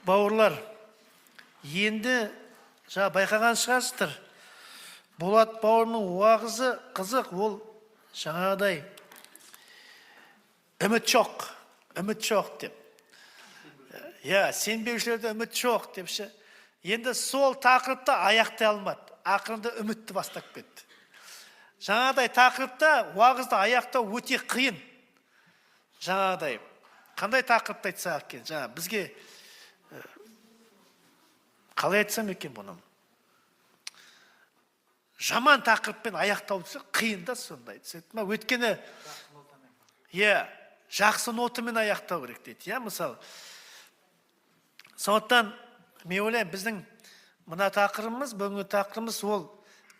Бауырлар, енді байқаған шығарсыздар. Болат бауырының уағызы қызық, ол жаңағыдай үміт жоқ деп. Сенбеушілерде үміт жоқ депші. Енді сол тақырыпта аяқтай алмады. Ақырында үмітті бастап кетті. Жаңағыдай тақырыпта уағызды аяқтау өте қиын. Жаңағыдай қандай тақырыпты айтсақ екен? Бізге қалай айтсам екен бұны? Жаман тақырыппен аяқтауды қиын да сондай. Өйткені жақсы нотамен аяқтау керек дейді. Мысалы, сондықтан мен ойлаймын, біздің мына тақырыбымыз, бүгінгі тақырыбымыз ол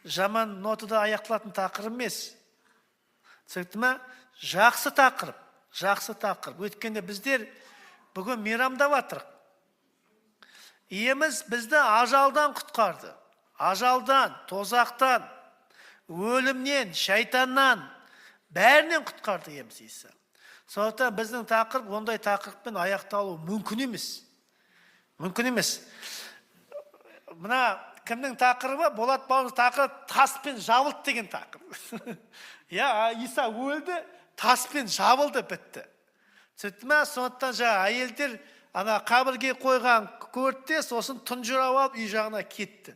жаман нотада аяқталатын тақырып емес. Жақсы тақырып. Өйткені біздер бүгін мейрамдап жатырық. Иеміз бізді ажалдан құтқарды. Ажалдан, тозақтан, өлімнен, шайтаннан, бәрінен құтқарды иеміз Иса. Сондықтан біздің тақырып ондай тақырыппен аяқталу мүмкін емес. Мына кімнің тақырыбы? Болат бауырымыз тақырыбы таспен жабылды деген тақырып. Иса өлді, таспен жабылды, бітті. Сондықтан әйелдер қабірге қойған көрді, сосын тұнжырап алып үй жағына кетті.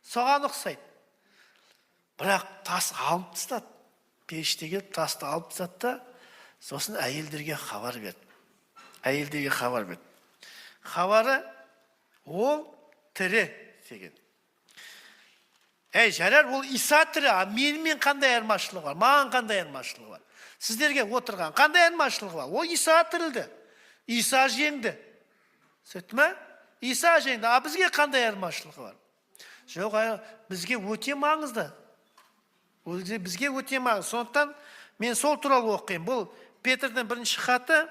Соған ұқсайды. Бірақ тас алып тастады. Періште келіп тасты алып тастады да, сосын әйелдерге хабар берді. Хабары ол тірі деген. Жарар, ол Иса тірі, менімен қандай айырмашылығы бар? Маған қандай айырмашылығы бар? Сіздерге отырған қандай айырмашылығы бар? Ол Иса тірілді. Иса жеңді. Иса жеңді. Бізге қандай айырмашылығы бар? Жоқ, бізге өте маңызды. Сондықтан мен сол туралы оқиын. Бұл Петрдің бірінші хаты,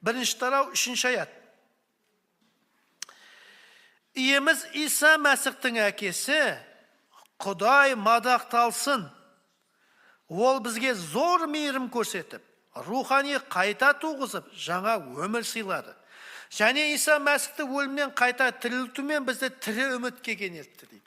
1 тарау, 3 аят. Иеміз Иса Мәсіхтің әкесі, Құдай мадақталсын. Ол бізге зор мейірім көрсетіп, рухани қайта туғызып, жаңа өмір сыйлады. Және Иса Мәсіхті өлімнен қайта тірілтумен бізді тірі үмітке кенелтті дейді.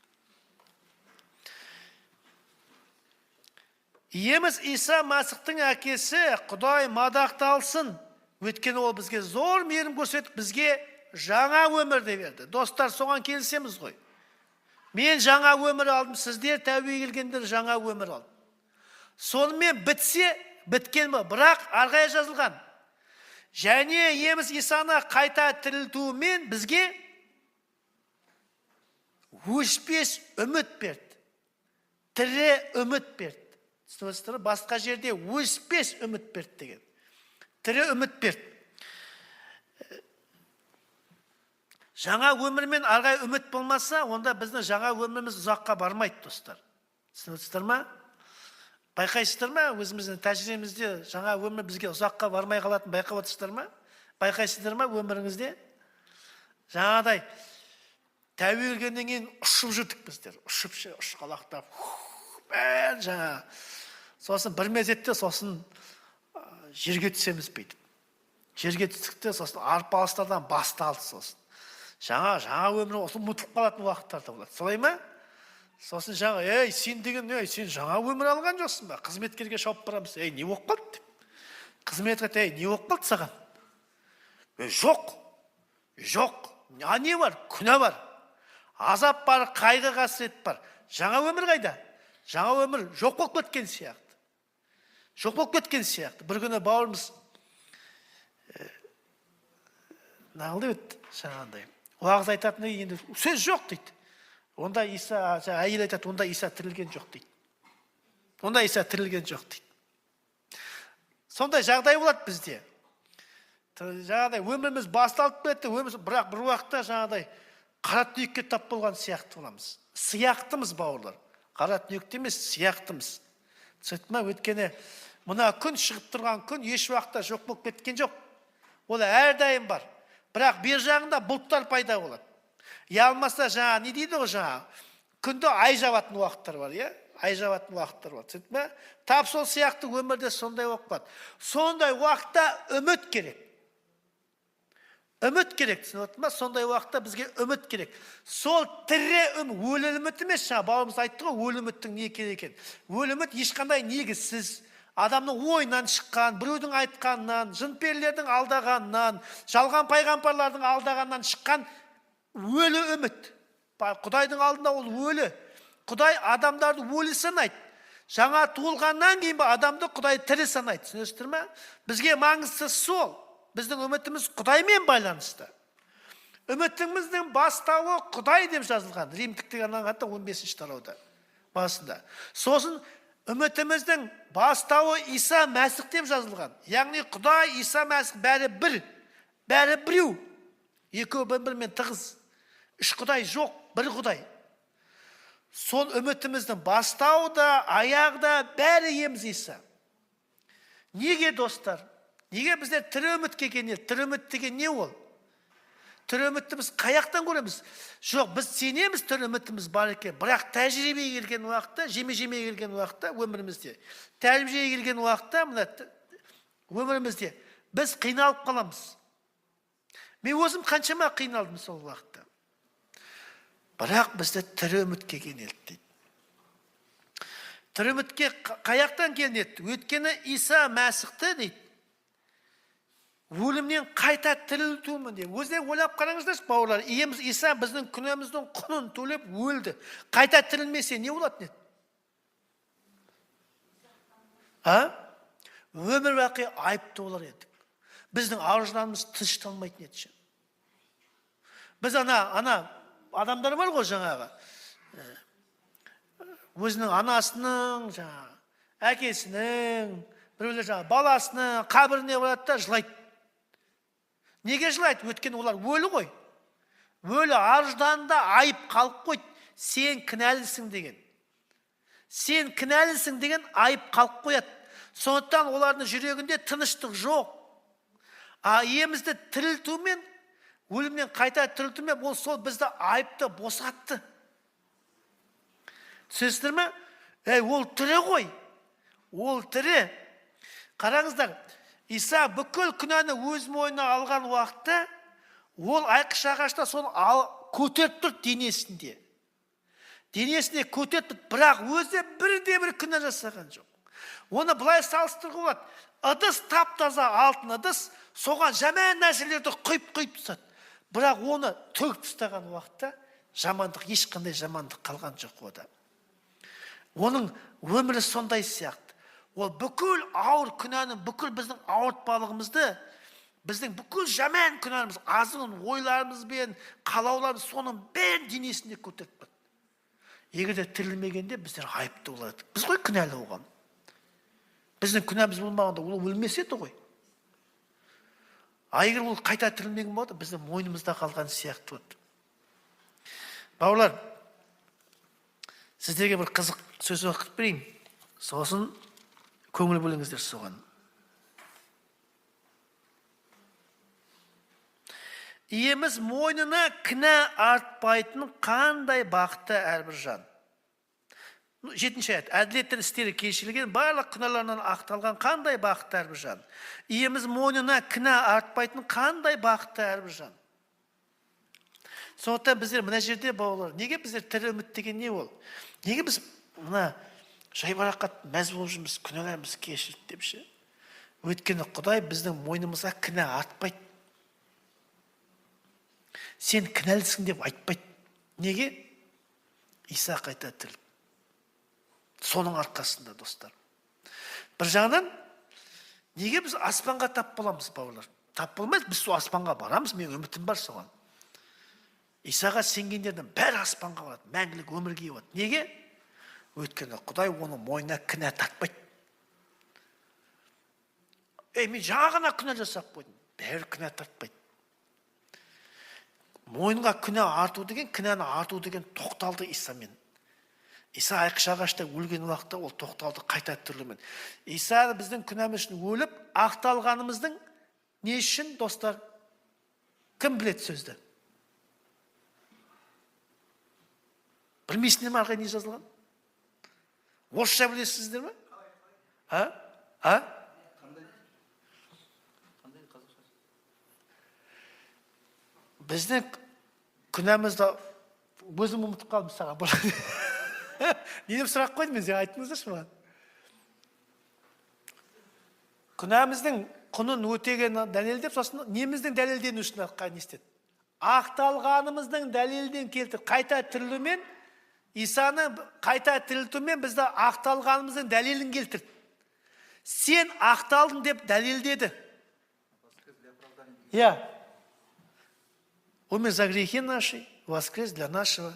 Иеміз Иса Мәсіхтің әкесі, Құдай мадақталсын. Өйткені ол бізге зор мейірім көрсетіп, бізге жаңа өмірді берді. Достар, соған келісеміз ғой. Мен жаңа өмір алдым, сіздер тәубеге келгендер жаңа өмір алдым. Сонымен бітсе, біткен бі, бірақ арғая жазылған. Және иеміз Исаны қайта тірілтуімен бізге өшпес үміт берді. Тірі үміт берді. Басқа жерде өшпес үміт берді деген. Тірі үміт берді. Жаңа өмірмен арғай үміт болмаса, онда біздің жаңа өміріміз ұзаққа бармайды, достар. Түсінесіздер ма? Байқайсыздар ма? Өзіміздің тәжірибемізде жаңа өмір бізге ұзаққа бармай қалатын байқап отырсыздар ма? Байқайсыздар ма өміріңізде? Жаңадай тәуе келгеннен кейін ұшып жүрдік біздер. Ұшқалақтап, бәрін жаңа. Сосын бір мезетте сосын жерге түсеміз бейтіп. Жерге түстікте сосын арпалыстардан басталды сосын. Жаңа өмір осы ұмытылып қалатын уақыттарда болады. Солай ма? Сосын сен сен жаңа өмір алған жоқсың ба? Қызметкерге шауып барамыз. Не болып қалды деп. Қызметкер, не болып қалды саған? Жоқ. Не бар? Күнә бар. Азап бар, қайғы қасірет бар. Жаңа өмір қайда? Жаңа өмір жоқ болып кеткен сияқты. Бір күні бауырымыз нағылды өтті жаңағындай. Уағыз айтатыны енді сөз жоқ дейді. Онда Иса, әйел айтады, онда Иса тірілген жоқ дейді. Сондай жағдай болады бізде. Жаңағыдай өміріміз басталып кетті, бірақ бір уақытта жаңағыдай қара түнекке тап болған сияқты боламыз. Сияқтымыз, бауырлар. Қара түнекте емес, сияқтымыз. Өйткені мына күн шығып тұрған күн еш уақытта жоқ болып кеткен жоқ. Ол әрдайым бар. Бірақ бер жағында бұлттар пайда болады. Алмаса не дейді ғой күнді ай жабатын уақыттар бар, Тап сол сияқты өмірде сондай болып қалады. Сондай уақытта үміт керек. Үміт керек, түсініп ма? Сондай уақытта бізге үміт керек. Сол тірі өлі үміт емес, бауырымыз айтты ғой, өлі үміттің не керек екен. Өлі үміт ешқандай негізсіз, адамның ойынан шыққан, біреудің айтқанынан, жын-перілердің алдағанынан, жалған пайғамбарлардың алдағанынан шыққан өлі үміт. Құдайдың алдында ол өлі. Құдай адамдарды өлі санайды. Жаңа туылғаннан кейін адамды Құдай тірі санайды. Түсінесіздер ме? Бізге маңыздысы сол. Біздің үмітіміз Құдаймен байланысты. Үмітіміздің бастауы Құдай деп жазылған. Римдіктегі хатта 15-ші тарауда басында. Сосын үмітіміздің бастауы Иса Мәсіх деп жазылған. Яғни Құдай, Иса Мәсіх бәрі бір, бәрі біреу. Екеуі бір-бірімен тығыз. Үш Құдай жоқ, бір Құдай. Сол үмітіміздің бастауы да, аяғы да бәрі еміз Иса. Неге достар? Неге біздер тірі үмітке келеді? Тірі үміт деген не ол? Тірі үмітті біз қаяқтан көреміз? Жоқ, біз сенеміз тірі үмітіміз бар екен. Бірақ тәжірибеге келген уақытта, жеме-жемеге келген уақытта өмірімізде, тәрбиеге келген уақытта, өмірімізде біз қиналып қаламыз. Мен өзім қаншама қиналдым сол уақытта. Бірақ бізді тірі үмітке келеді дейді. Тірі үмітке қаяқтан келеді? Өйткені Иса Мәсіхті дейді, өлімнен қайта тірілтуімін деп. Өзіне ойлап қараңыздаршы, бауырлар. Иса біздің күнәміздің құнын төлеп өлді. Қайта тірілмесе не болатын еді? Өмір бақи айыпты болар едік. Біздің арыздарымыз тынышталмайтын еді. Біз адамдар бар ғой жаңағы. Өзінің анасының, әкесінің, біреулер баласының қабіріне барады да жылайды. Неге жылайды? Өйткені олар өлі ғой. Өлі арыздарында айып қалып қойды. Сен кінәлісің деген. Сен кінәлісің деген айып қалып қояды. Сондықтан олардың жүрегінде тыныштық жоқ. Иемізді тірілтумен, өлімнен қайта тірілтумен, ол сол бізді айыпты босатты. Түсінесіздер ме? Ол тірі ғой. Ол тірі. Қараңыздар, Иса бүкіл күнәні өз мойнына алған уақытта, ол айқыш ағашта соны көтеріп тұр денесінде. Денесіне көтеріп тұр, бірақ өзі бірде-бір күнә жасаған жоқ. Оны былай салыстыруға болады. Ыдыс тап-таза алтын ыдыс, соған жаман нәрселерді құйып тастады. Бірақ оны төгіп тастаған уақытта жамандық, ешқандай жамандық қалған жоқ ода. Оның өмірі сондай сияқты. Ол бүкіл ауыр күнәні, бүкіл біздің ауыртпалығымызды, біздің бүкіл жаман күнәміз, азғын ойларымызбен, қалауларымыз соның бәрін денесінде көтеріп тұр. Егер де тірілмегенде біздер айыпты болады. Біз ғой күнәлі оған. Біздің күнәміз болмағанда ол өлмес еді ғой. Егер ол қайта тірілмеген болса, біздің мойнымызда қалған сияқты болды. Бауырлар, сіздерге бір қызық сөз оқып берейін. Сосын көңіл бөліңіздер соған. Иеміз мойнына кінә артпайтын қандай бақытты әрбір жан. 7-ші аят. Әділеттің істері кешірілген, барлық күнәларынан ақталған қандай бақытты әрбір жан. Иеміз мойнына кінә артпайтын қандай бақытты әрбір жан. Сондықтан біздер мына жерде бауырлар, неге біздер тірі үміт деген не ол? Неге біз жайбарақат мәз болып жүрміз, күнәларымыз кешірді деп ше? Өйткені Құдай біздің мойнымызға кінә артпайды. Сен кінәлісің деп айтпайды. Неге? Иса қайта тірілді. Соның арқасында, достар. Бір жағынан, неге біз аспанға тап боламыз, бауырлар? Тап болмайды, біз сол аспанға барамыз, мен үмітім бар соған. Исаға сенгендердің бәрі аспанға барады, мәңгілік өмірге барады. Неге? Өйткені Құдай оның мойнына кінә тартпайды. Мен жаңа ғана күнә жасап қойдым. Бәрі кінә тартпайды. Мойынға күнә арту деген, кінәні арту деген тоқталды Исамен. Иса айқыш ағашта өлген уақытта ол тоқталды қайта тірілумен. Иса біздің күнәміз үшін өліп, ақталғанымыздың не үшін, достар? Кім біледі сөзді? Білмейсіңдер ме арқай не жазылған? Орысша білесіздер ме? біздің күнәмізді өзім ұмытып қалдым саған. Не деп сұрақ қойдым мен, сен айттыңыздаршы маған. Күнәміздің құнын өтеген дәлелдеп, сосын неміздің дәлелдену үшін не істеді? Ақталғанымыздың дәлелден келтір. Қайта тірілумен, Исаны қайта тірілтумен бізді ақталғанымыздың дәлелін келтірді. Сен ақталдың деп дәлелдеді. Я. Умер за грехи наши, воскрес для нашего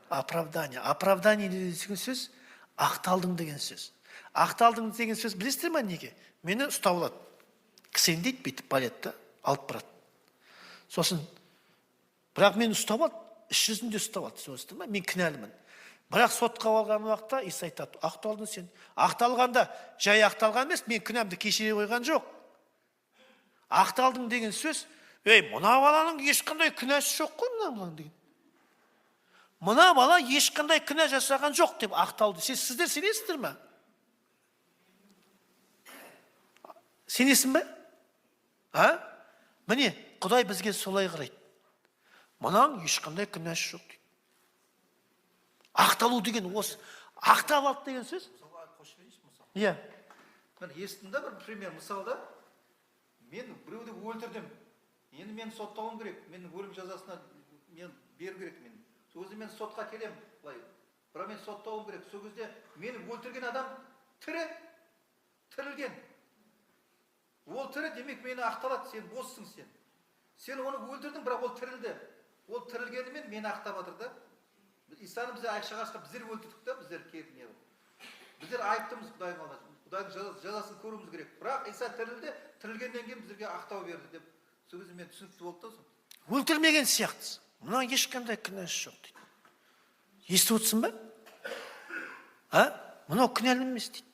оправдания. Оправдание деген сөз, ақталдың деген сөз. Ақталдың деген сөз білесіздер ме неге? Мені ұстап алады. Кісендейді, бүйтіп барады да, алып барады. Сосын, бірақ мені ұстап алады, іс жүзінде ұстап алады. Сөзді ме? Мен кінәлімін. Бірақ сотқа алған уақытта Иса айтады, ақталдың сен. Ақталғанда жай ақталған емес, мен күнәмді кешіре қойған жоқ. Ақталдың деген сөз, мына баланың ешқандай күнәсі жоқ қой, мына баланың деген. Мына бала ешқандай күнә жасаған жоқ деп ақталды. Сіздер сенесіздер ме? Сенесің бе? Міне, Құдай бізге солай қарайды. Мұнаң ешқандай күнәсі жоқ дейді. Ақталу деген осы. Ақтап алды деген сөз. Иә. Естімді бір пример, мысалда, мен біреуді өлтірдім. Енді мен соттауым керек. Мен өлім жазасына мен беру керек. Сол кезде мен сотқа келем, бірақ мен соттауым керек. Сол кезде мені өлтірген адам тірілген. Ол тірі, демек мені ақталады, сен боссың сен. Сен оны өлтірдің, бірақ ол тірілді. Ол тірілгенімен мені ақтап жатыр да. Исаны біздер айшағашқа біздер өлтірдік та, біздер келіп не қылып. Біздер айыптымыз Құдайдың алдында. Құдайдың жазасын көруіміз керек. Бірақ Иса тірілді, тірілгеннен кейін біздерге ақтау берді деп. Сол кезде мен түсінікті болды да. Өлтірмеген сияқтысың. Мұнан ешқандай күнәсі жоқ дейді. Естіп отырсың ба? Мынау күнәлі емес дейді.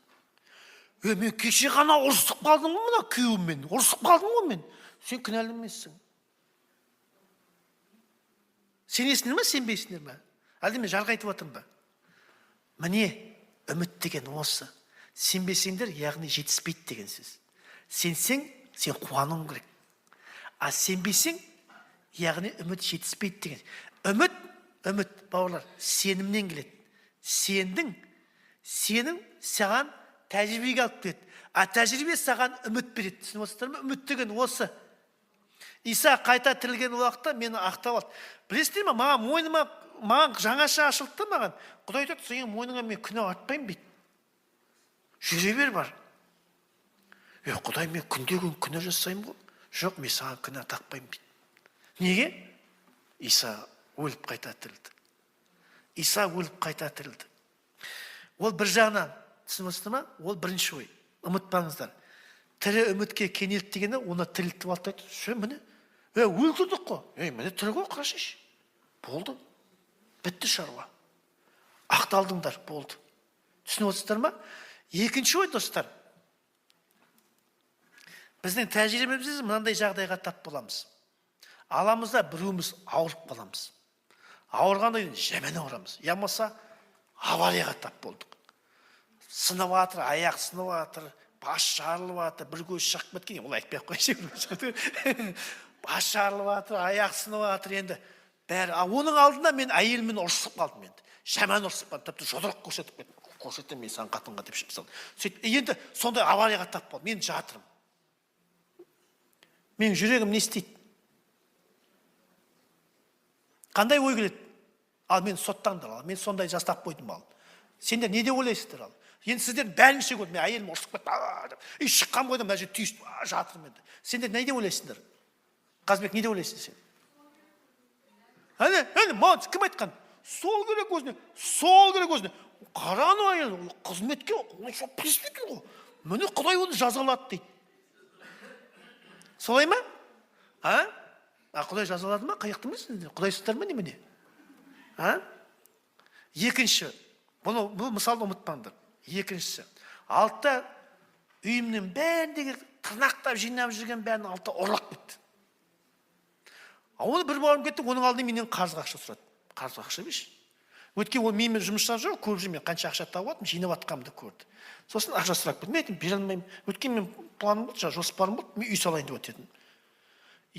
Мен кеше ғана ұрысып қалдым ғой мына күйеуіммен. Ұрысып қалдым ғой мен. Сен күнәлі емессің. Сенесіңдер ме, сенбейсіңдер ме? Әлде мен жарға айтып отырмын ба? Міне, үміт деген осы. Сенбесеңдер, яғни жетіспейді деген сөз. Сенсең, сен қуануың керек. А сенбесең, яғни үміт жетіспейді деген. Үміт, бауырлар, сенімнен келеді. Сенің саған тәжірибеге алып келеді. А тәжірибе саған үміт береді. Түсініп отырсыздар ма? Үміт деген осы. Иса қайта тірілген уақытта мені ақтап алды. Білесіздер ме, маған жаңаша ашылды маған. Құдай айтады, сенің мойныңа мен күнә артпаймын дейді. Жүре бер бар. Құдай, мен күнде-күн күнә жасаймын ғой. Жоқ, мен саған күнә тақпаймын дейді. Неге? Иса өліп қайта тірілді. Иса өліп қайта тірілді. Ол бір жағынан, түсініп отырсыздар ма? Ол бірінші ой. Ұмытпаңыздар. Тірі үмітке кенелді дегені, оны тірілтіп алды айтты. Міне, өлтірдік қой. Міне тірі ғой, қарашыш. Болды. Бітті шаруа. Ақталдыңдар, болды. Түсініп отырсыздар ма? Екінші ой, достар. Біздің тәжірибемізде мынандай жағдайға тап боламыз. Аламызда біреуміз ауырып қаламыз. Ауырғанда жемен ауырамыз. Ямаса аварияға тап болдық. Сынып жатыр, аяқ сынып жатыр, бас жарылып жатыр, бір көз шығып кеткен. Ол айтпай қойшы. Бас жарылып жатыр, аяқ сынып жатыр енді. Бәрі. Оның алдында мен әйеліммен ұрысып қалдым енді. Жаман ұрысып қалдым. Тіпті жодырық көрсетіп кеттім. Көрсетем мен саған қатынға деп шығып салдым. Сөйтіп енді сондай аварияға тап болдым. Мен жатырмын. Менің жүрегім не істейді? Қандай ой келеді? Ал мен соттандыр, мен сондай жастап қойдым ал. Сендер не де ойлайсыздар ал? Енді сіздердің бәрінше көрді, мен әйелім ұрысып кетті. Шыққан бойда мәже түйісіп жатырмын енді. Сендер не де ойлайсыңдар? Қазбек, не де ойлайсың сен? Маған кім айтқан? Сол керек өзіне. Қараны әйел, қызметке, ол президентке ғой. Міне Құдай оны жазалады дейді. Солай ма? Құдай жазалады ма? Қаяқты емессіңдер? Құдайсыздар ма немене? Екінші, бұл мысалды ұмытпаңдар. Екіншісі, алтта үйімнің бәріндегі тырнақтап жинап жүрген бәрін алтта ұрлап кетті. Оны бір бауырым кетті, оның алдында менен қарызға ақша сұрады. Қарызға ақша беш. Өткен ол менімен жұмысшылар жоқ, көріп жүрмін, қанша ақша тауып жатырмын, жинап жатқанымды көрді. Сосын ақша сұрап кетті. Мен айтым, бере алмаймын. Өткен мен планым болды, жоспарым болды, мен үй салайын деп отыр едім.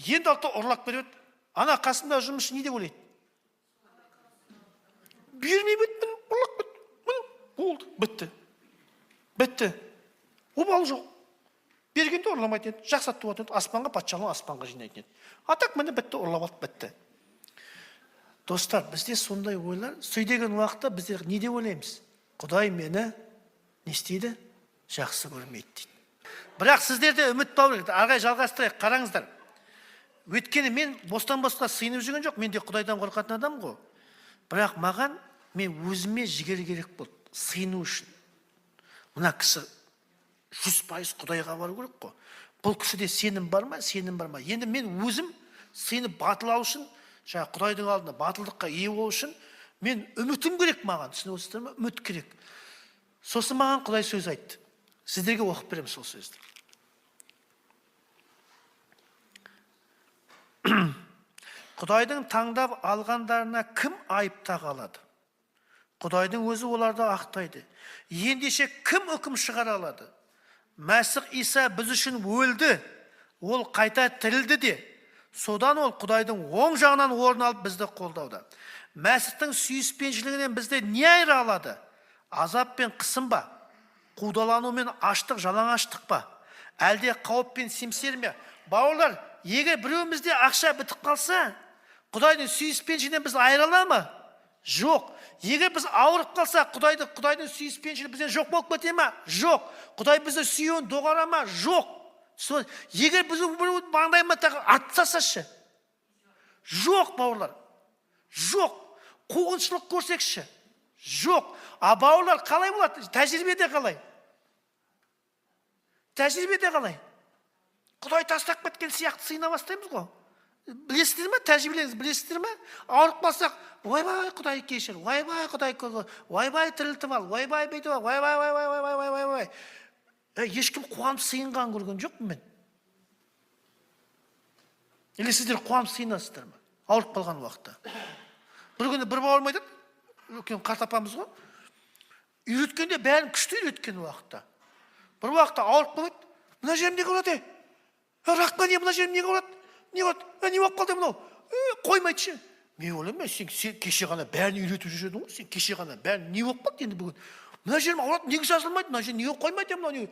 Енді алтта ұрлап кетеді. Ана қасында жұмысшы не деп ойлайды? Бермей бітті, ұрлап бітті. Болды, бітті. Бітті. Обал жоқ. Бергенде ұрламайтын еді, жақсатты болатын еді, аспанға патшалығын аспанға жинайтын еді. Атақ міне бітті, ұрлап алып бітті. Достар, бізде сондай ойлар, сөйдеген уақытта біздер не деп ойлаймыз? Құдай мені не істейді? Жақсы көрмейді дейді. Бірақ сіздерде үміт бау керек. Арғай жалғастырайық, қараңыздар. Өйткені мен бостан-босқа сыйынып жүрген жоқ, мен де Құдайдан қорқатын адам ғой. Бірақ маған мен өзіме жігер керек болды, сыйыну үшін. Мына кісі 100% Құдайға бару керек қой. Бұл кісіде сенім бар ма, сенім бар ма? Енді мен өзім сыйынып батыл алу үшін, Құдайдың алдында батылдыққа ие болу үшін, мен үмітім керек маған, түсініп отырсыздар ма? Үміт керек. Сосын маған Құдай сөз айтты. Сіздерге оқып беремін сол сөзді. Құдайдың таңдап алғандарына кім айып тағалады? Құдайдың өзі оларды ақтайды. Ендеше кім үкім шығара алады? Мәсіх Иса біз үшін өлді, ол қайта тірілді де. Содан ол Құдайдың оң жағынан орын алып бізді қолдауда. Мәсіхтің сүйіспеншілігінен бізді не айыра алады? Азап пен қысым ба? Қудалану мен аштық, жалаңаштық па? Әлде қауіп пен семсер ме? Бауырлар, егер біреуімізде ақша бітіп қалса, Құдайдың сүйіспеншілігінен біз айыра ала ма? Жоқ. Егер біз ауырып қалсақ, Құдайдың сүйіспеншілігі бізден жоқ болып кете ме? Жоқ. Құдай бізді сүйуін доғара ма? Жоқ. Егер біз маңдайыма тағып атсасашы? Жоқ, бауырлар. Жоқ. Қуғыншылық көрсекші? Жоқ. А бауырлар қалай болады? Тәжірибеде қалай? Тәжірибеде қалай? Құдай тастап кеткен сияқты сыйына бастаймыз ғой. Білесіздер ме? Тәжірибелеріңіз білесіздер ме? Ауырып қалсақ, ойбай Құдай кешір, ойбай Құдай көргі, ойбай тірілтіп ал, ойбай бүйтіп ал, ойбай. Ешкім қуанып сыйынған көрген жоқпын мен. Или сіздер қуанып сыйынасыздар ма? Ауырып қалған уақытта. Бір күні бір бауырым айтады, үлкен қарт апамыз ғой. Үйреткенде бәрін күшті үйреткен уақытта. Бір уақытта ауырып қалады, мына жерім неге болады? Рақма не, мына жерім неге болады? Не болады? Не болып қалды мынау? Қоймайтшы. Мен ойлаймын, сен кеше ғана бәрін үйретіп жүрдің ғой, сен кеше ғана бәрін не болып қалды енді бүгін? Мына жерім ауырады, неге жазылмайды? Мына жер неге қоймайды мынау неге?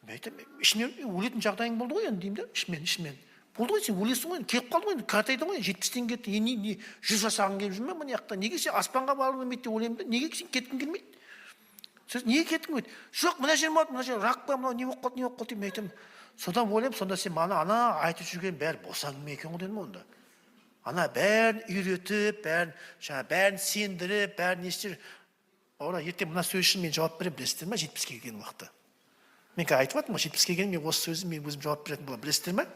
Мен айтамын, ішінен өлетін жағдайың болды ғой енді деймін да, ішімен. Болды ғой, сен өлесің ғой, келіп қалды ғой, қартайдың ғой, 70-тен кетті, 100 жасағың келіп жүрме мына жақта? Неге сен аспанға барғың келмейді деп ойлаймын да, неге сен кеткің келмейді? Сіз неге кеткің келмейді? Жоқ, мына жерім ауырады, мына жер рак па, мынау не болып қалды деп мен айтамын. Содан ойлаймын, сонда сен ана айтып жүрген бәрі бос әңгіме екен ғой дедім онда. Ана бәрін үйретіп, бәрін сендіріп, бәрін естір. Ора ертең мына сөз үшін мен жауап беремін, білесіздер ме? 70-ке келген уақытта. Мен айтып жатырмын, 70-ке келген мен осы сөзді мен өзім жауап беретін боламын, білесіздер ме?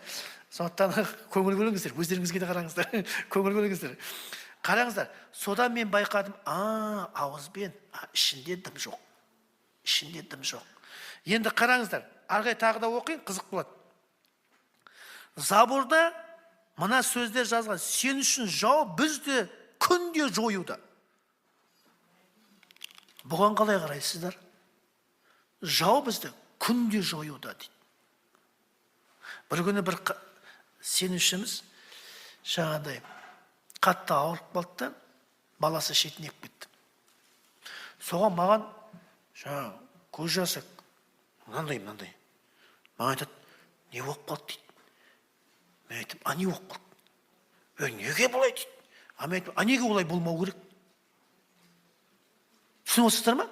Сондықтан көңіл бөліңіздер, өздеріңізге де қараңыздар. Көңіл бөліңіздер. Қараңыздар. Содан мен байқадым, ауызбен, ішінде дым жоқ. Ішінде дым жоқ. Енді қараңыздар. Арғай тағы да оқиын, қызық болады. Забурда мына сөздер жазған, сен үшін жау бізді күнде жоюда. Бұған қалай қарайсыздар? Жау бізді күнде жоюда дейді. Бір күні бір сенушіміз жаңағыдай қатты ауырып қалды да, баласы шетінеп кетті. Соған маған жаңағы көз жасы мынандай. Маған айтады, не болып қалды дейді. Мен айтым, не болып қалды? Неге болай дейді. Мен айтым, неге олай болмау керек? Түсініп отырсыздар ма?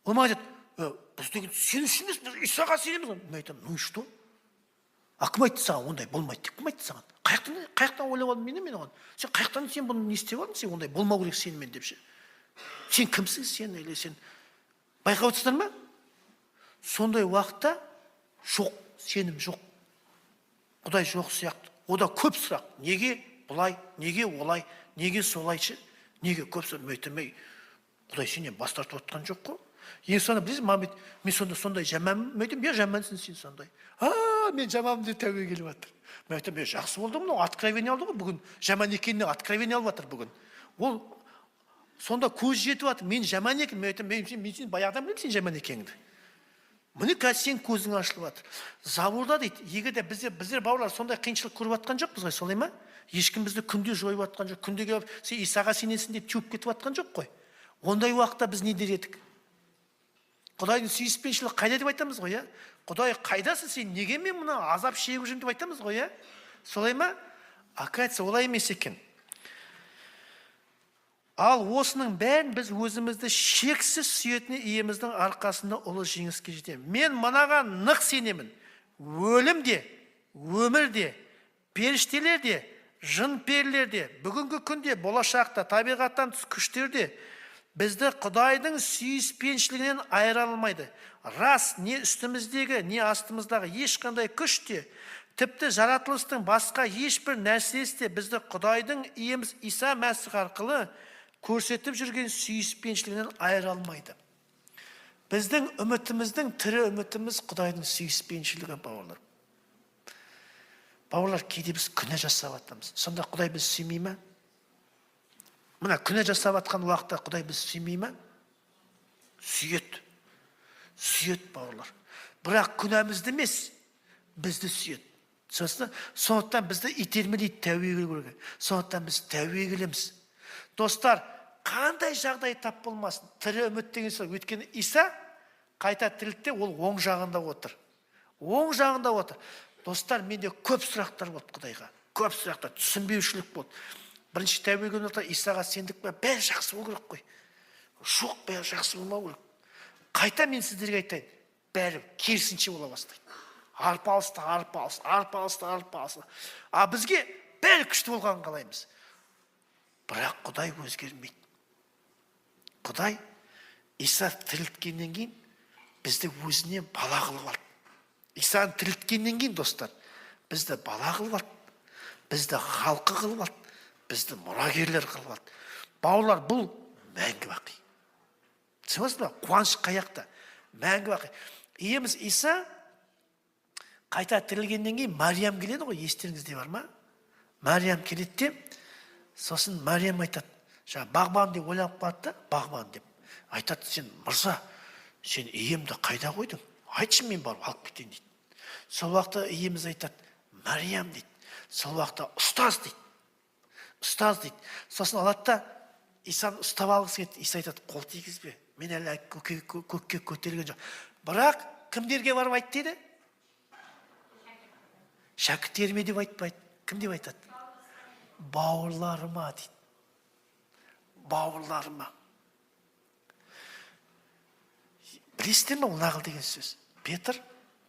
Ол маған айтады, біз деген сен үшін емес, біз Исаға сенеміз. Мен айтам, ну и что? Кім айтты саған ондай болмайды деп? Кім айтты саған? Қаяқтан ойлап алдым мен оған? Сен қаяқтан сен бұны не істеп алдың? Сен ондай болмау керек сенімен депші. Сен кімсің сен? Или сен байқап отырсыздар ма? Сондай уақытта жоқ, сенім жоқ. Құдай жоқ сияқты. Ода көп сұрақ. Неге бұлай, неге олай, неге солайшы, неге көп сұрақ. Құдай сенен бас тартып отқан жоқ қой. Ең соны білесіз, мен сондай жаманмын. Мен айтам, жамансың сен сондай. Мен жаманмын деп тәуе келіп жатыр. Мен айтам, жақсы болды мынау, откровение алды ғой бүгін. Жаман екеніне откровение алып жатыр бүгін. Ол сонда көз жетіп жатыр. Мен жаман екен. Мен айтам, мен сен баяғыдан білемін сен жаман екеніңді. Міне қазір сен көзің ашылып жатыр. Забурда дейді, егер де біздер бауырлар сондай қиыншылық көріп жатқан жоқпыз ғой, солай ма? ешкім бізді күнде жойып жатқан жоқ. Күнде келіп, сен Исаға сенесің деп теуіп кетіп жатқан жоқ қой. Ондай уақытта біз не дер едік? Құдайдың сүйіспеншілігі қайда деп айтамыз ғой, иә? Құдай қайдасың сен? Неге мен мына азап шегіп жүрмін деп айтамыз ғой, иә? Солай ма? Оказывается, олай емес екен. Ал осының бәрін біз өзімізді шексіз сүйетін иеміздің арқасында ұлы жеңіске жетеміз. Мен мынаған нық сенемін. Өлім де, өмір де, періштелер де, жын перілер де, бүгінгі күнде, болашақта, табиғаттан тыс күштер де бізді Құдайдың сүйіспеншілігінен айыра алмайды. Рас, не үстіміздегі, не астымыздағы ешқандай күш те, тіпті жаратылыстың басқа ешбір нәрсесі де бізді Құдайдың иеміз Иса Мәсіх арқылы көрсетіп жүрген сүйіспеншілігінен айыра алмайды. Біздің үмітіміздің тірі үмітіміз Құдайдың сүйіспеншілігі, бауырлар. Бауырлар, кейде біз күнә жасап жатамыз. Сонда Құдай біз сүймей ме? Мына күнә жасап жатқан уақытта Құдай біз сүймей ме? Сүйет. Сүйет, бауырлар. Бірақ күнәмізді емес, бізді сүйет. Сондықтан бізді итермелейді тәубеге керек. Сондықтан біз тәубеге келеміз. Достар, қандай жағдай тап болмасын, тірі үміт деген сөз. Өйткені Иса қайта тірілді, ол оң жағында отыр. Оң жағында отыр. Достар, менде көп сұрақтар болды Құдайға. Көп сұрақтар, түсінбеушілік болды. Бірінші тәубеге келгенде Исаға сендік пе? Бәрі жақсы болу керек қой. Жоқ, бәрі жақсы болмау керек. Қайта мен сіздерге айтайын, бәрі керісінше бола бастайды. Арпалысты. А бізге бәрі күшті болғанын қалаймыз. Бірақ Құдай өзгермейді. Құдай Иса тірілткеннен кейін бізді өзіне бала қылып алды. Исаны тірілткеннен кейін, достар, бізді бала қылып алды, бізді халқы қылып алды, бізді мұрагерлер қылып алды. Бауырлар, бұл мәңгі бақи. Түсінесіз бе? Қуаныш қаяқта? Мәңгі бақи. Иеміз Иса қайта тірілгеннен кейін Мариям келеді ғой, естеріңізде бар ма? Мариям келеді де, сосын Мариям айтады, жаңа бағбан деп ойлап қалады да, бағбан деп. Айтады, сен мырза, сен иемді қайда қойдың? Айтшы, мен барып алып кетейін дейді. Сол уақытта иеміз айтады, Мариям дейді. Сол уақытта ұстаз дейді. Ұстаз дейді. Сосын алады да Исаны ұстап алғысы келеді. Иса айтады, қол тигізбе. Мен әлі көкке көтерілген жоқ. Бірақ кімдерге барып айт дейді? Шәкірттеріме деп айтпайды. Кім деп айтады? Бауырларыма дейді. Бауырларыма. Білесіздер ме, ол нағыл деген сөз? Петр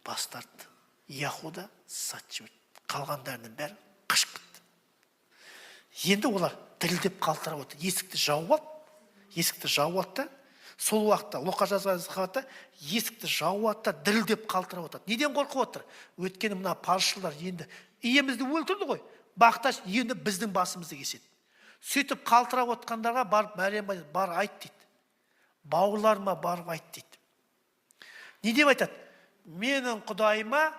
бас тартты. Яхуда сат жіберді. Қалғандарының бәрі қашып кетті. Енді олар дірілдеп қалтырап отыр. Есікті жауып алды. Сол уақытта Луқа жазған хабарда есікті жауып алды, дірілдеп қалтырап отыр. Неден қорқып отыр? Өйткені мына парызшылар енді иемізді өлтірді ғой. Бақташ енді біздің басымызды кеседі. Сөйтіп қалтырап отқандарға барып Мариям бар айт дейді. Бауырларыма барып айт дейді. Не деп айтады? Менің Құдайыма,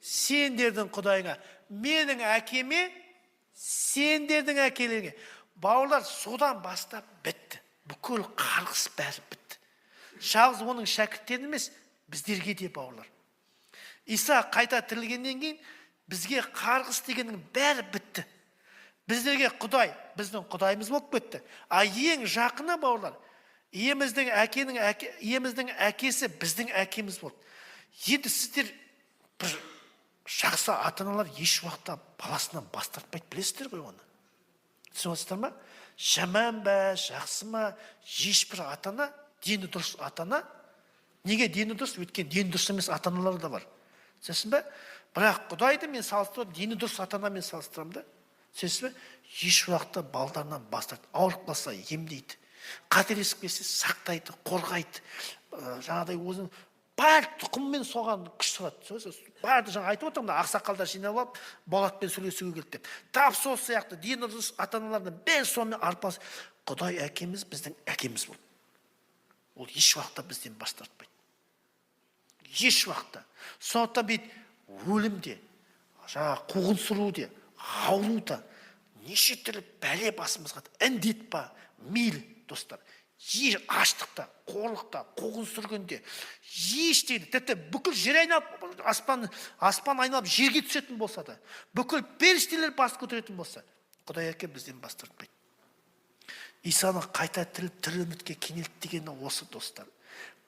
сендердің Құдайыңа, менің әкеме, сендердің әкелеріңе. Бауырлар, содан бастап бітті. Бүкіл қарғыс бәрі бітті. Жалғыз оның шәкірттері емес, біздерге де, бауырлар. Иса қайта тірілгеннен кейін бізге қарғыс дегеннің бәрі бітті. Біздерге Құдай, біздің Құдайымыз болып кетті. А ең жақыны, бауырлар, иеміздің әкесі біздің әкеміз болды. Енді сіздер бір жақсы ата-аналар еш уақытта баласынан бас тартпайды, білесіздер ғой оны. Түсінесіздер ма? Жаман ба, жақсы ма, ешбір ата-ана, дені дұрыс ата-ана. Неге дені дұрыс? Өйткені дені дұрыс емес ата-аналар да бар. Түсінесіз бе? Бірақ Құдайды мен салыстырып, дені дұрыс ата-анамен салыстырамын да. Түсінесіз бе? Еш уақытта балдарынан бас тартпайды. Ауырып қалса емдейді. Қателесіп кетсе сақтайды, қорғайды. Жаңағыдай өзінің бар тұқыммен соған күш салады. Барды жаңа айтып отырмын, ақсақалдар жинап алып, Болатпен сөйлесуге келді деп. Тап сол сияқты дені дұрыс ата-аналардың бәрі сонымен арпалыс. Құдай әкеміз біздің әкеміз болды. Ол еш уақытта бізден бас тартпайды. Еш уақытта. Сондықтан бейт өлімде, жаңа қуғын-сүруде, ауруда, неше түрлі бәле басымызға, індет па, мейлі, достар, аштықта, қорлықта, қуғын сүргенде, ештеңе, тіпті бүкіл жер айналып, аспан айналып жерге түсетін болса да, бүкіл періштелер бас көтеретін болса, Құдай әке бізден бас тартпайды. Исаның қайта тірі үмітке кенелді дегені осы, достар.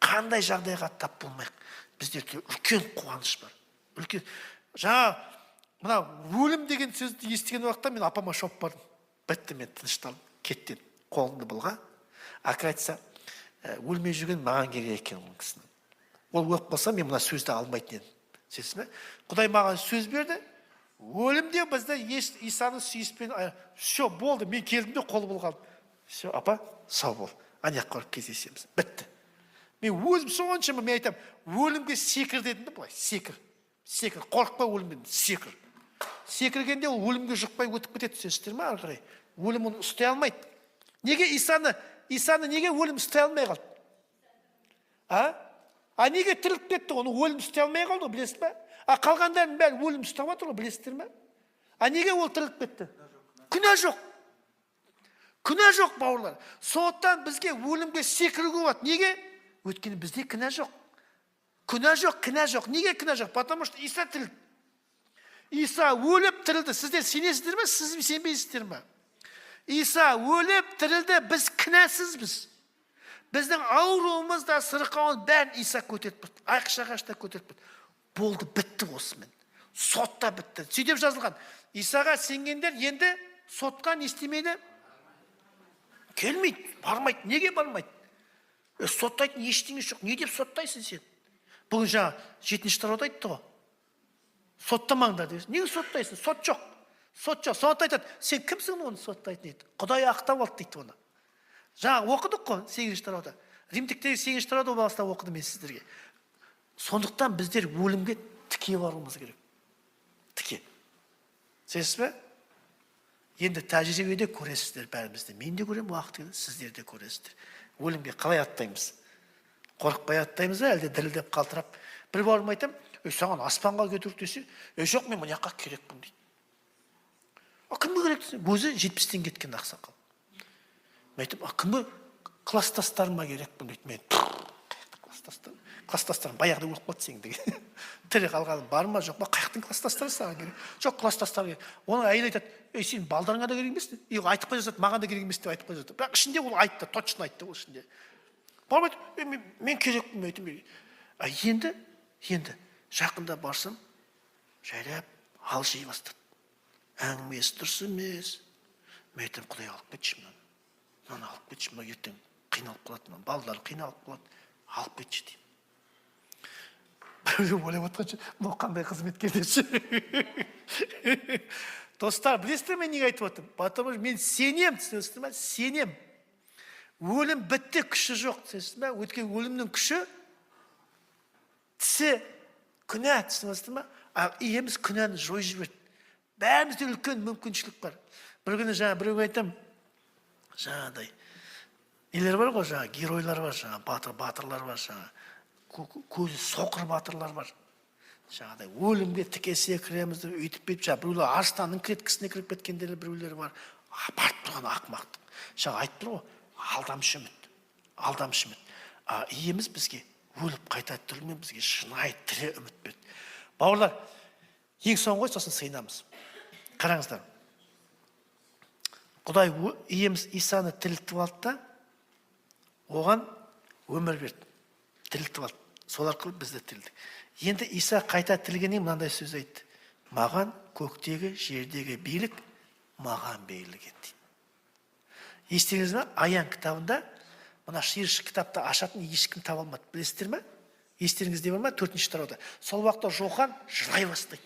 Қандай жағдайға тап болмайық, біздерде үлкен қуаныш бар. Үлкен. Жаңа мына өлім деген сөзді естіген уақытта мен апама шоп бардым. Бітті, мен тынышталдым, кеттен қолымды былға. Ака айтса, өлмей жүрген маған керек екен ол кісінің. Ол өліп қалса, мен мына сөзді алмайтын едім. Сесіз бе? Құдай маған сөз берді. Өлімде бізді Исаның сүйіспен, все, болды, мен келдім де қол бұлғалдым. Все, апа, сау бол. Аяқ көріп кездесеміз. Бітті. Мен өзім соншама мен айтам, өлімге секір дедім де былай, секір. Секір, қорықпа өлімнен, секір. Секіргенде ол өлімге жұқпай өтіп кетеді, түсесіздер ме, ары қарай? Өлім оны ұстай алмайды. Неге Исаны неге өлім ұстай алмай қалды? А неге тіріліп кетті, оны өлім ұстай алмай қалды, білесіз бе? Қалғандарын бәрі өлім ұстап отыр, білесіздер ме? Неге ол тіріліп кетті? Күнә жоқ. Күнә жоқ, бауырлар. Сондықтан бізге өлімге секіруге болады. Неге? Өйткені бізде күнә жоқ. Күнә жоқ, күнә жоқ. Неге күнә жоқ? Потому что Иса тірілді. Иса өліп тірілді. Сіздер сенесіздер ме? Сіз сенбейсіздер ме? Иса өліп тірілді. Біз күнәсізбіз. Біздің ауруымыз да, сырқауымыз бәрін Иса көтеріп бітті. Айқыш-ағашта көтеріп бітті. Болды, бітті осымен. Сотта бітті. Сөйтіп жазылған. Исаға сенгендер енді сотқа не істемейді? Келмейді, бармайды. Неге бармайды? Соттайтын ештеңе жоқ. Не деп соттайсың сен? Бүгін жаңа 7-ші тарауда айтты ғой. Соттамаңдар дейсің. Неге соттайсың? Сот жоқ. Сот жоқ. Сот айтады, сен кімсің оны соттайтын дейді. Құдай ақтап алды дейді оны. Жаңа оқыдық қой 8-ші тарауда. Римдіктегі 8-ші тарауда бастап оқыдым мен сіздерге. Сондықтан біздер өлімге тіке баруымыз керек. Тіке. Сесіз бе? Енді тәжірибеде көресіздер бәрімізді. Мен де көрем, уақыт сіздер де көресіздер. Өлімге қалай аттаймыз? Қорықпай аттаймыз ба, әлде дірілдеп қалтырап? Бір бауырым айтам, саған аспанға көтеріп десе, жоқ, мен мына жаққа керекпін дейді. Кімге керек десе? Өзі 70-тен кеткен ақсақал. Мен айтам, кімге? Кластастарыма керекпін дейді. Мен кластастарым баяғыда өліп қалды сен деген. Тірі қалғаным бар ма, жоқ па? Қаяқтың кластастары саған керек? Жоқ, кластастар керек. Оның әйел айтады, сен балдарыңа да керек емес пе? Айтып қой жазады, маған да керек емес деп айтып қой жазады. Бірақ ішінде ол айтты, точно айтты ол ішінде. Барып айтты, мен керекпін айтым. Енді жақында барсам, жайлап алжи бастады. Әңгімесі дұрыс емес. Мен айтам, Құдай алып кетші мынаны. Мынаны алып кетші, мына ертең қиналып қалады, балалар қиналып қалады. Алып кетші деймін. Біреулер ойлап отырғанша, бұл қандай қызметкер деші. Достар, білесіздер мен неге айтып отырмын? Потому что мен сенем, түсінесіздер ме? Сенем. Өлім бітті, күші жоқ, түсінесіздер ме? Өйткені өлімнің күші тісі күнә, түсінесіздер ме? Иеміз күнәні жойып жіберді. Бәрімізде үлкен мүмкіншілік бар. Бір күні біреуге айтам, жаңағыдай нелер бар ғой, геройлар бар, батырлар бар, көзі соқыр батырлар бар. Жаңағыдай өлімге тікесе кіреміз деп өйтіп бетіп, біреулер арыстанның клеткасына кіріп кеткендер біреулер бар. Барып тұрған ақымақтық. Айтып тұр ғой, алдамшы үміт. Иеміз бізге өліп қайта тірілмен бізге шынайы тірі үміт берді. Бауырлар, ең соңғы сосын сыйынамыз. Қараңыздар. Құдай иеміз Исаны тірілтіп алды да, оған өмір берді. Тірілтіп алды. Сол арқылы бізді тірілдік. Енді Иса қайта тірілгеннен мынандай сөз айтты. Маған көктегі, жердегі билік маған берілген дейді. Естіңіз ме? Аян кітабында, мына шиыршық кітапты ашатын ешкім таба алмады. Білесіздер ме? Естеріңізде бар ма? 4-ші тарауда. Сол уақытта Жохан жылай бастайды.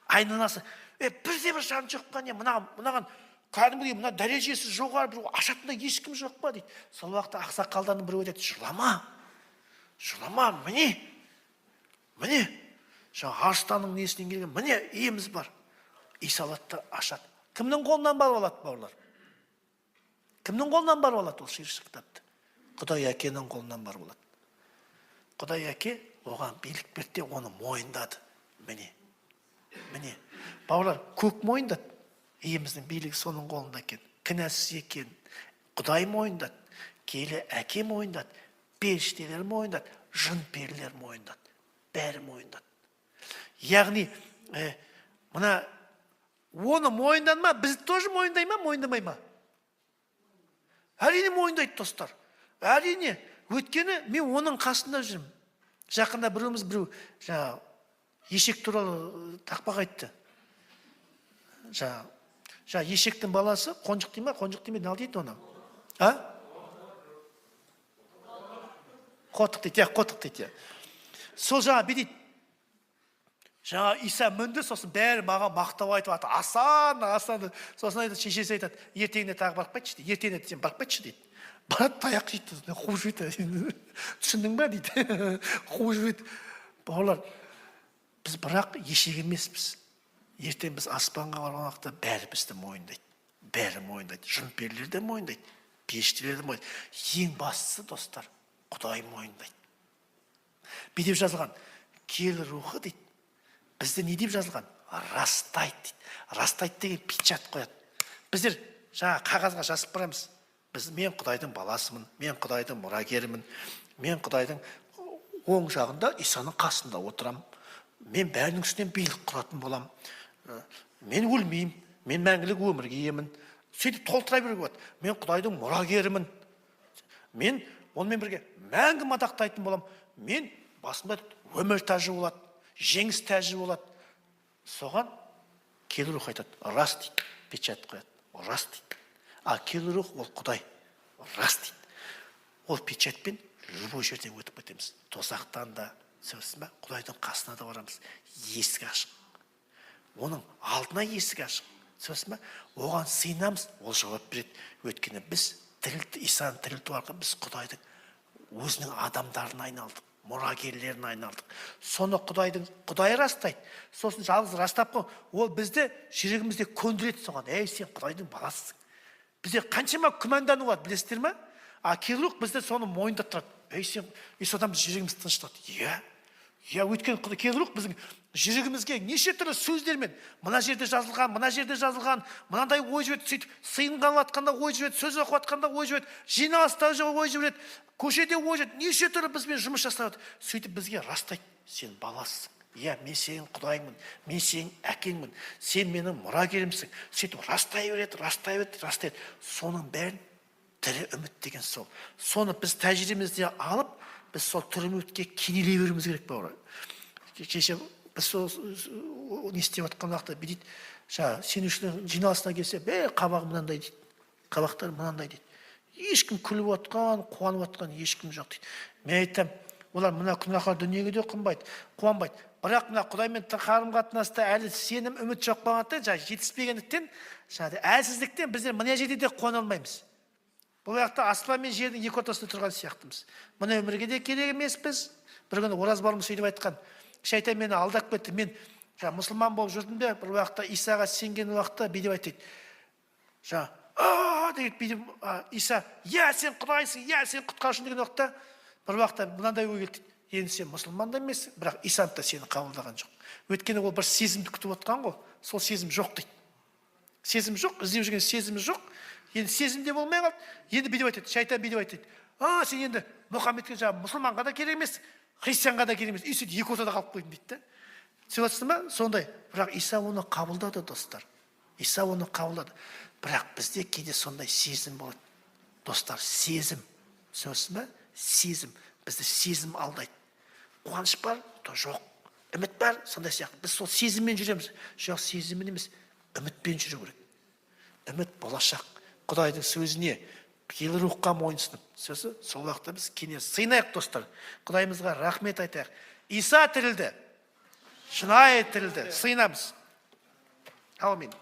Айналасы, бірде-бір жан жоқ па не? Мынаған кәдімгідей мына дәрежесі жоғары бір ашатында ешкім жоқ па дейді. Сол уақытта ақсақалдардың біреуі айтады, жылама, міне, арыстанның несінен келген, міне, иеміз бар. Иса алады ашады. Кімнің қолынан барып алады, бауырлар? Кімнің қолынан барып алады ол шиыршық кітапты? Құдай әкенің қолынан барып алады. Құдай әке оған билік берді, оны мойындады. Міне. Бауырлар, көк мойындады. Иеміздің билігі соның қолында екен. Кінәсіз екен. Құдай мойындады. Киелі әке мойындады, періштелер мойындады, жын перілер мойындады. Бәрі мойындады. Яғни, мына оны мойындады ма, біз тоже мойындай ма, мойындамай ма? Әрине мойындайды, достар. Әрине, өйткені мен оның қасында жүрмін. Жақында біреуміз жаңа ешек туралы тақпақ айтты. Жаңа ешектің баласы қонжық дей ма, қонжық демей, не дейді оны? Қотық дейді, қотық дейді. Сол жаңа бедейді. Жаңа Иса мінді, сосын бәрі маған мақтау айтып атыр. Асан, сосын айтады, шешесі айтады, ертеңіне тағы барып қайтшы дейді. Ертеңіне сен барып қайтшы дейді. Барады, таяқ жейді, қуып жібеді. Түсіндің ба дейді. Қуып жібеді. Бауырлар, біз бірақ ешек емеспіз. Ертең біз аспанға барған уақытта бәрі бізді мойындайды. Бәрі мойындайды. Жын перілер де мойындайды. Періштелер де мойындайды. Ең бастысы, достар, Құдай мойындайды. Бүйтіп жазылған, киелі рухы дейді. Бізде не деп жазылған? Растайды дейді. Растайды деген печат қояды. Біздер жаңа қағазға жазып барамыз. Мен Құдайдың баласымын, мен Құдайдың мұрагерімін, мен Құдайдың оң жағында Исаның қасында отырам. Мен бәрінің үстінен билік құратын болам. Мен өлмеймін, мен мәңгілік өмірге иемін. Сөйтіп толтыра беруге болады. Мен Құдайдың мұрагерімін. Мен онымен бірге мәңгі мадақтайтын болам. Мен басымда өмір тәжі болады, жеңіс тәжі болады. Соған киелі рух айтады, рас дейді, печат қояды, рас дейді. А киелі рух ол Құдай, рас дейді. Ол печатпен любой жерден өтіп кетеміз. Тозақтан да, сөзсіз бе, Құдайдың қасына да барамыз. Есік ашық. Оның алдына есік ашық. Сөзсіз бе, оған сыйынамыз, ол жауап береді. Өйткені біз Исаның тірілту арқылы біз Құдайдың өзінің адамдарын айналдық, мұрагерлерін айналдық. Соны Құдай растайды. Сосын жалғыз растап қой, ол бізді жүрегімізде көндіреді соған. Сен Құдайдың баласысың. Бізде қаншама күмәндану болады, білесіздер ме? А киелі рух бізде соны мойындаттырады. Сен содан біз жүрегіміз тынышталады. Өйткені киелі рух біздің жүрегімізге неше түрлі сөздермен мына жерде жазылған, мынандай ой жүреді, сөйтіп сыйынған атқанда ой жүреді, сөз оқып атқанда ой жүреді, жиналыста ой жүреді, көшеде ой жүреді, неше түрлі бізбен жұмыс жасайды. Сөйтіп бізге растайды, сен баласысың. Мен сенің Құдайымын, мен сенің әкеңмін, сен менің мұрагерімсің. Сөйтіп растай береді. Соның бәрін тірі үміт деген сол. Соны біз тәжірибемізде алып, біз сол тірі үмітке кенелей беруіміз керек бауыр. Кеше біз сол не істеп жатқан уақытта дейді, сен үшін жиналысына келсе, қабағы мынандай дейді, қабақтары мынандай дейді. Ешкім күліп отқан, қуанып отқан ешкім жоқ дейді. Мен айтам, олар мына күнәһар дүниеге де қуанбайды. Бірақ мына Құдаймен қарым-қатынаста әлі сенім, үміт жоқ болғандықтан, жетіспегендіктен, әлсіздіктен біздер мына жерде де қуана алмаймыз. Бұл уақытта аспан мен жердің екі ортасында тұрған сияқтымыз. Мына өмірге де керек емеспіз. Бір күні оразбарымыз сөйтіп айтқан, шайтан мені алдап кетті. Мен мұсылман болып жүрдім де, бір уақытта Исаға сенген уақытта бүйтіп айтады. Иса, сен Құдайсың, сен құтқарушың деген уақытта, бір уақытта мынандай ой келді. Енді сен мұсылман да емессің, бірақ Исаны да сені қабылдаған жоқ. Өйткені ол бір сезімді күтіп отқан ғой, сол сезім жоқ дейді. Сезім жоқ, іздеп жүрген сезімі жоқ. Енді сезімде болмай қалды. Енді бүйтіп айтады, шайтан бүйтіп айтады. Сен енді Мұхаммедке мұсылманға да керек емес, христианға да керек емес. Сөйтіп екі ортада қалып қойдың дейді да. Түсініп отырсың ба? Сондай. Бірақ Иса оны қабылдады, достар. Иса оны қабылдады. Бірақ бізде кейде сондай сезім болады. Достар, сезім. Түсінесің ба? Сезім. Бізді сезім алдайды. Қуаныш бар, жоқ. Үміт бар, сондай сияқты. Біз сол сезіммен жүреміз. Жоқ, сезіммен емес, үмітпен жүру керек. Үміт болашақ. Құдайдың сөзіне, киелі рухқа мойынсынып, сөзі сол уақытта біз кене сыйынайық, достар. Құдайымызға рахмет айтайық. Иса тірілді. Шынайы тірілді. Сыйынамыз. Аумин.